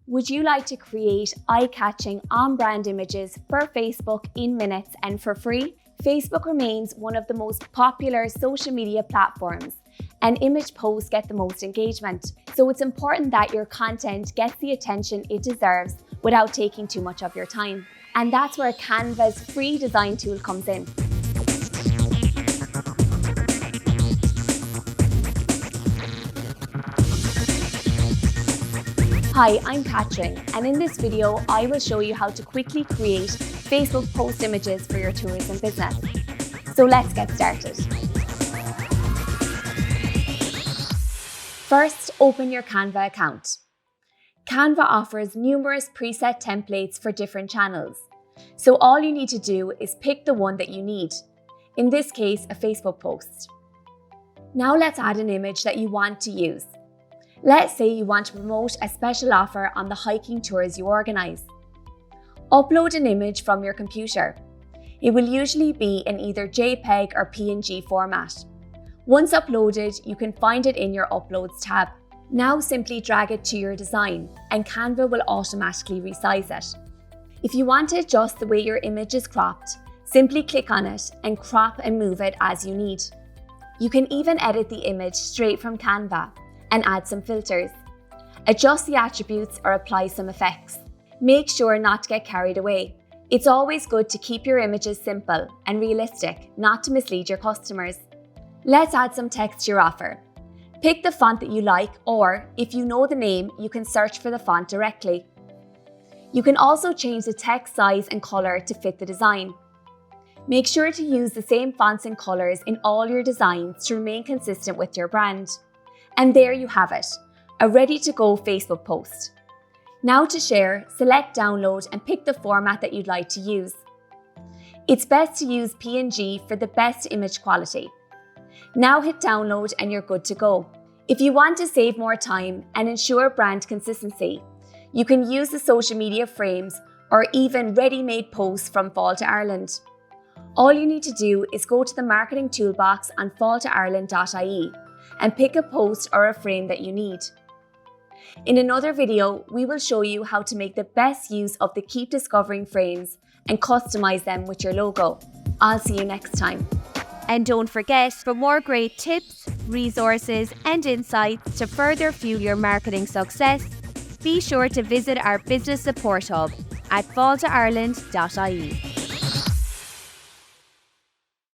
Would you like to create eye-catching on-brand images for Facebook in minutes and for free? Facebook remains one of the most popular social media platforms, and image posts get the most engagement. So it's important that your content gets the attention it deserves without taking too much of your time. And that's where Canva's free design tool comes in. Hi, I'm Katrin, and in this video, I will show you how to quickly create Facebook post images for your tourism business. So let's get started. First, open your Canva account. Canva offers numerous preset templates for different channels. So all you need to do is pick the one that you need. In this case, a Facebook post. Now let's add an image that you want to use. Let's say you want to promote a special offer on the hiking tours you organise. Upload an image from your computer. It will usually be in either JPEG or PNG format. Once uploaded, you can find it in your Uploads tab. Now simply drag it to your design and Canva will automatically resize it. If you want to adjust the way your image is cropped, simply click on it and crop and move it as you need. You can even edit the image straight from Canva and add some filters. Adjust the attributes or apply some effects. Make sure not to get carried away. It's always good to keep your images simple and realistic, not to mislead your customers. Let's add some text to your offer. Pick the font that you like, or if you know the name, you can search for the font directly. You can also change the text size and colour to fit the design. Make sure to use the same fonts and colours in all your designs to remain consistent with your brand. And there you have it, a ready-to-go Facebook post. Now to share, select download and pick the format that you'd like to use. It's best to use PNG for the best image quality. Now hit download and you're good to go. If you want to save more time and ensure brand consistency, you can use the social media frames or even ready-made posts from Fall to Ireland. All you need to do is go to the marketing toolbox on falltoireland.ie and pick a post or a frame that you need. In another video, we will show you how to make the best use of the Keep Discovering frames and customize them with your logo. I'll see you next time. And don't forget, for more great tips, resources and insights to further fuel your marketing success, be sure to visit our business support hub at falltoireland.ie.